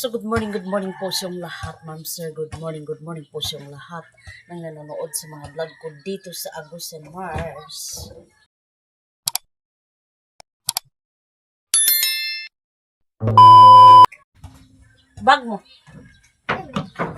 So good morning po sa iyong lahat, ma'am sir. Good morning po sa iyong lahat nang nanonood sa mga vlog ko dito sa Agus and Mars. Bag mo.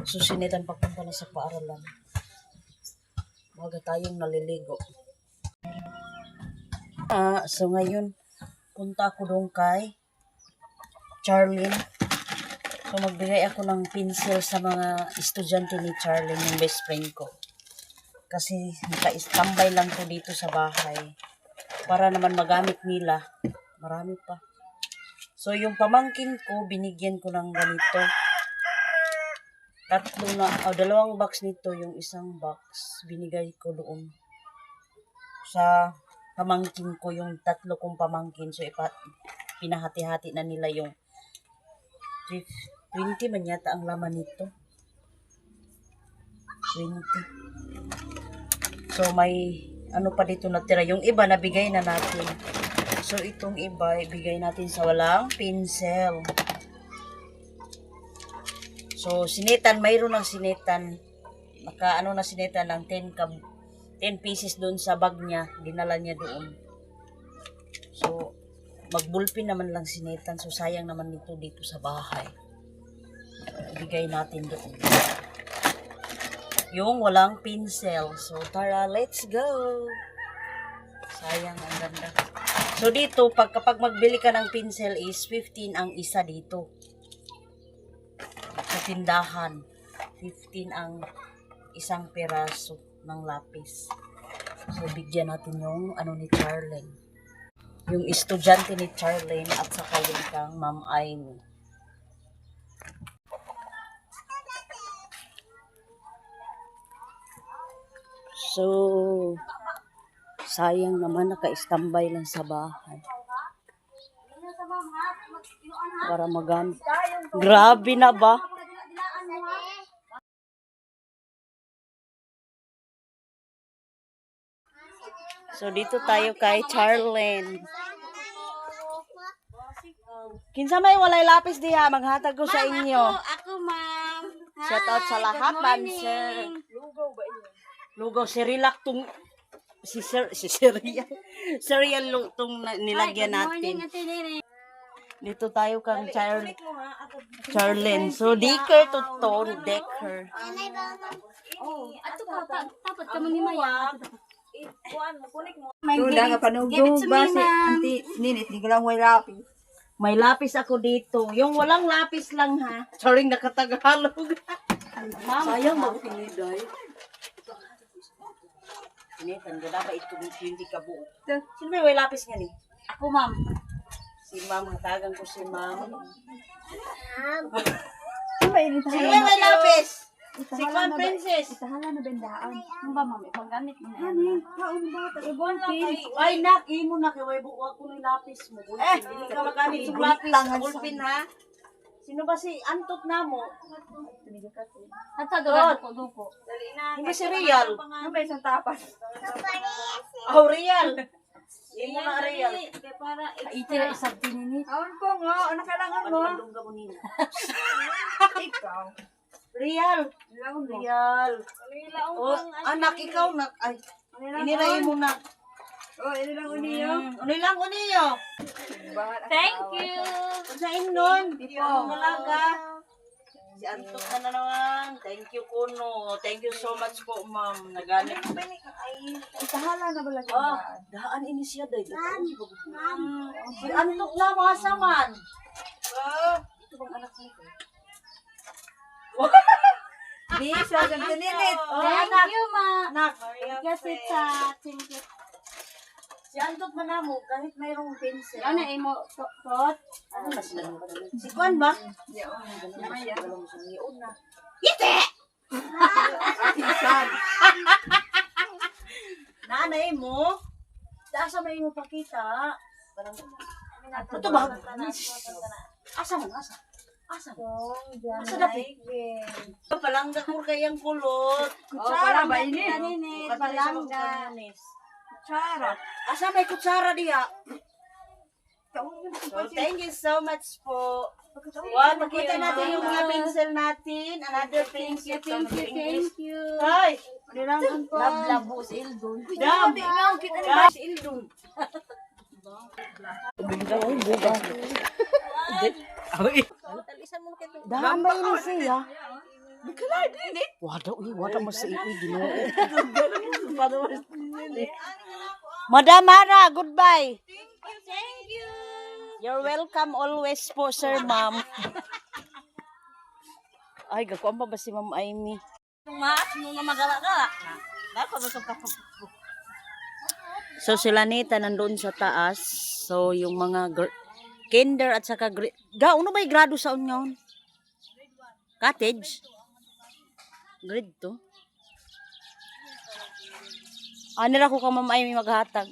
Susinitan papunta na sa paaralan. Baga tayong naliligo. So ngayon, punta ako doon kay Charlene. So magbigay ako ng pencil sa mga estudyante ni Charlene, yung best friend ko. Kasi naka-standby lang ko dito sa bahay. Para naman magamit nila. Marami pa. So yung pamangkin ko, binigyan ko ng ganito. Dalawang box nito, yung isang box, binigay ko doon sa pamangkin ko, yung tatlo kong pamangkin. So pinahati-hati na nila yung 20 man yata ang laman nito. 20. So may ano pa dito natira. Yung iba nabigay na natin. So itong iba ibigay natin sa walang pinsel. So sinitan, mayroon ng sinitan. Naka sinitan ng 10 pieces doon sa bag niya. Dinala niya doon. So magbulpin naman lang sinitan. So sayang naman dito sa bahay. Ibigay natin doon. Yung walang pinsel. So tara, let's go. Sayang, ang ganda. So dito, kapag magbili ka ng pinsel is 15 ang isa dito. Sa tindahan. 15 ang isang peraso ng lapis. So bigyan natin yung ni Charlene. Yung estudyante ni Charlene at saka yung kang Ma'am Aimee. So, sayang naman naka-standby lang sa bahay. Para magamit. Grabe na ba? So, dito tayo kay Charlene. Kinsa may walay lapis diha, maghatag ko sa inyo. Ako, ma'am. Shout out sa lahat, ma'am, sir. Lugaw, Sirilac tong si Cereal. Cereal tong nilagyan natin. Dito tayo kang Charlene. So, Decker to Decker. Oh, ato ka, dapat ka ni Maya. Tunda nga panugdog ba si Auntie Ninit, di ko lang may lapis. May lapis ako dito. Yung walang lapis lang ha. Sorry, nakatagalog. Sayang mag-piniday. Pinitan, ganda ba ito hindi ka buo? Sino may lapis nga ni? Ako, ma'am. Si ma'am, hatagan ko si ma'am. Sino may lapis? Si Kwan Princess. Itahala na bendaan. Ano ba, ma'am? Ipaggamit mo na. Hani, kaon ba? Ibon, pin. Ay, nak, imo na kay buwa ko ng lapis mo. Hindi ka magamit yung lapis. Bulpin ha. Sino ba si Antot na mo? Ato, doon. Duko. Hindi si Real. Ano ba isang tapas? Oh, Real. Imo na Real. Para itira isang tininit. Kaon ko nga, ano kailangan mo? Pandong ka mo nila. Ikaw. Real. Kailangan mo. Real. Oh, anak ikaw na. Ay, iniray mo na. Oh, ini lang uniyo. Unilang uniyo. Thank you. Sa nun. Ano malaga. Si Antok na naman. Thank you, Kuno. Thank you so much po, ma'am. Nagamit. Itahala na ba lang Oh, daan ini siya dahil. Si Antok na mga saman. Ito bang anak nito? Di, sa ganito Ninit. Thank you, ma'am. Anak. Kasi sa thank you. Si Antok man mo, kahit mayroong pencil. Ano, imo, tot? Ano na sila? Si Kwan ba? Ite! Nanay mo? Asa may mo pakita? Ito ba? Asa mo? Asa? Asa mo? Asa dapat? Palangga ko kayang kulot. Kutsara ba ini? Kaninit, palangga. Kutsara. Asa may kutsara diha? So, thank you so much po. Wow, makita natin yung mga pencil natin. Another pencil. Thank you. Ay! Nilangan pa. Labo si Ildon. Dam! Kita na si Ildon. Daan ba ini siya? Wala mo sa iwi, ginoo. Madam Mara, goodbye. Thank you. You're welcome always po, sir, ma'am. Ay, gakuan pa ba si Ma'am Amy? So, sila nita nandun sa taas. So, yung mga kinder at saka ano ba yung grado sa unyon? Cottage? Grade 2? Nila ko ka Ma'am Amy maghatag.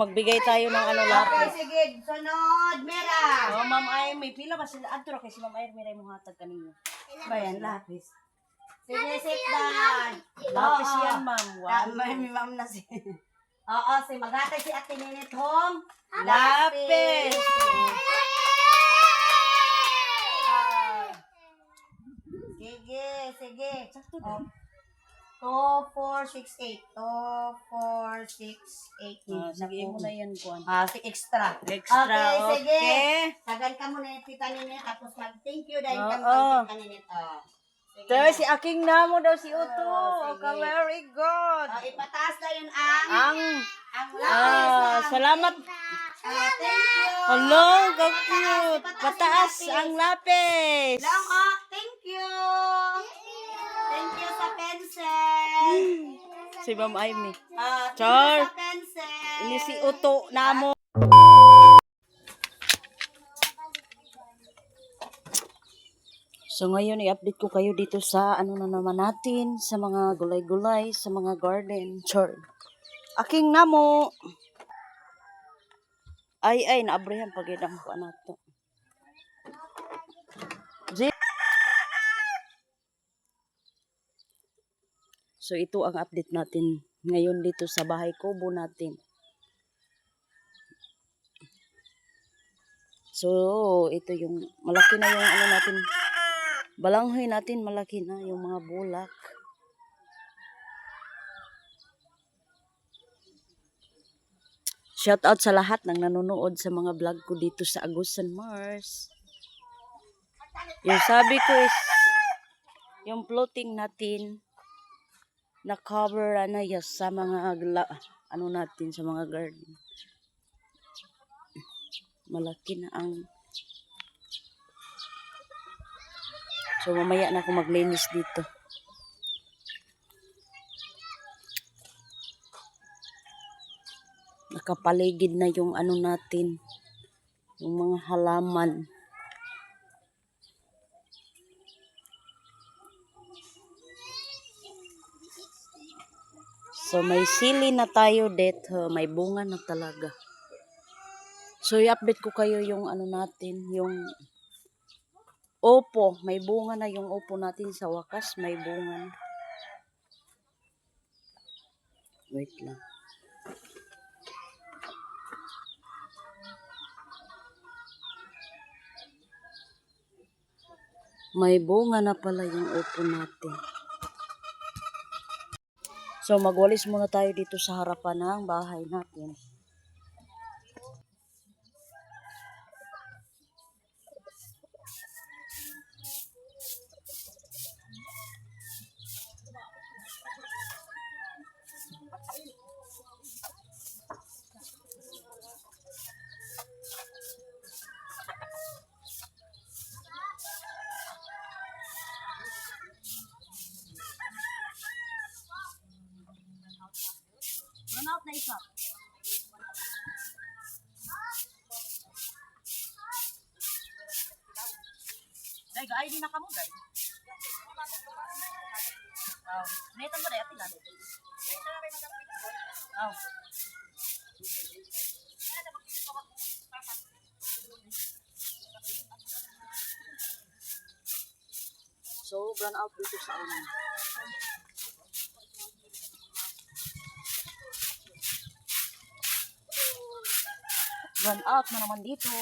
Magbigay tayo ng ano lapis. Sige, sunod, Mera. Oh, Ma'am Amy, pila ba sila? Adto ra kay si Ma'am Amy ray mo hatag kanino. Bayan, lapis. Sige, sit down. Lapis yan, ma'am. Wow. May ma'am na si... Oo, si maghatay si Ate Ninit home. Lapis. Sige. Sakto din. 2, 4, 6, 8. 2, 4, 6, 8. Sige mo na yan, Kuan. Si extra. Extra, Okay, sige. okay. Sagan ka muna yung tita Ninit, tapos mag-thank you dahil ka Oo. mag-tita Ninit. Sige. Pero si aking namo daw si Uto. sige. Very good. Ipataas na yun ang lapis. Salamat. Thank you. Hello, cute. Pataas ang lapis. Lang, thank you. Thank you sa pencil. Si Ma'am Amy. Thank Char. you sa pencil. Ini si Uto namo. So ngayon i-update ko kayo dito sa ano na naman natin, sa mga gulay-gulay, sa mga garden. Char. Aking namo. Ay, naabrehan pag idang ko nato. So ito ang update natin ngayon dito sa bahay kubo natin. So ito yung malaki na yung ano natin. Balanghoy natin malaki na yung mga bulak. Shout out sa lahat ng nanonood sa mga vlog ko dito sa Agusan Mars. Yung sabi ko is yung floating natin na cover na yes, sa mga ano natin sa mga garden. Malaki na ang so mamaya na ako maglinis dito. Nakapaligid na yung ano natin, yung mga halaman. So may sili na tayo dito, may bunga na talaga. So i-update ko kayo yung ano natin, yung opo, may bunga na yung opo natin sa wakas, may bunga na. Wait lang. May bunga na pala yung opo natin. So magwalis muna tayo dito sa harapan ng bahay natin. Run out na isa. Dai, ga-ID na ka mo, guys. Netan mo, dai, atilan. So, run out dito sa amin. Run out na naman dito.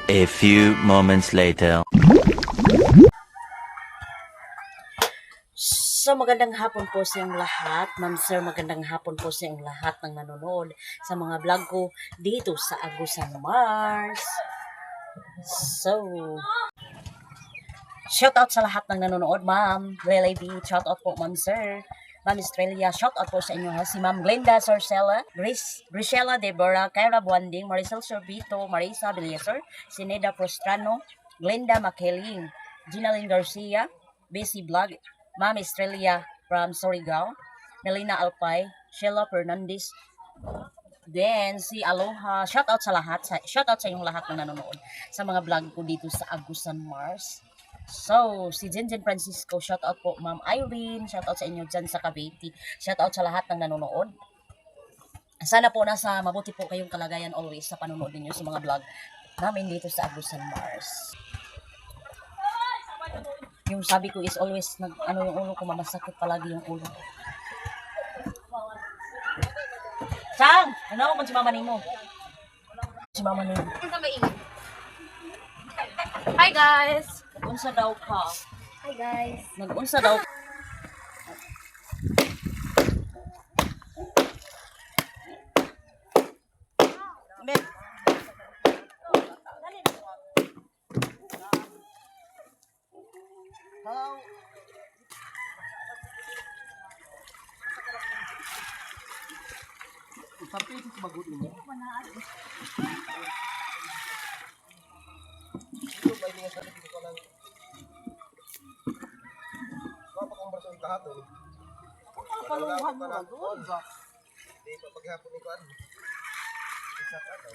A few moments later. So, magandang hapon po sa inyong lahat. Ma'am Sir, magandang hapon po sa inyong lahat ng nanonood sa mga vlog ko dito sa Agusan Mars. So, shout out sa lahat ng nanonood, Ma'am Lily B. Shout out po, Ma'am Sir. Ma'am Estrella, shout out po sa inyo ha. Si Ma'am Glenda Sorcella, Grisela Deborah, Kyra Buanding, Maricel Sorbito, Marisa Villasor, Sineda Prostrano, Glenda Makeling, Ginaline Garcia, Bessie Vlog, Ma'am Estrella from Surigao, Melina Alpay, Sheila Fernandez, then si Aloha, shout out sa lahat, shout out sa inyong lahat na nanonood sa mga vlog ko dito sa Agusan Mars. So, si Jinjin Francisco, shout out po Ma'am Irene, shout out sa inyo dyan sa Cavite, shout out sa lahat ng nanonood. Sana po nasa mabuti po kayong kalagayan always sa panonood ninyo sa mga vlog namin dito sa Agusan Mars. Yung sabi ko is always yung ulo ko, mamasakit palagi yung ulo. Chang! Ano kung si mama nimo? Si mama nimo. Hi guys! Nag-unsa daw ka? Hi guys! Nag-unsa daw? Ben. Hello. Tapi itu bagus ini. Itu baiknya saya di sekolah. kahapon. Kaluhan mo ba doon? Hindi pa paghapon ni Kuan. Isa ka daw.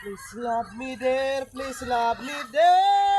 Please love me there, please love me there.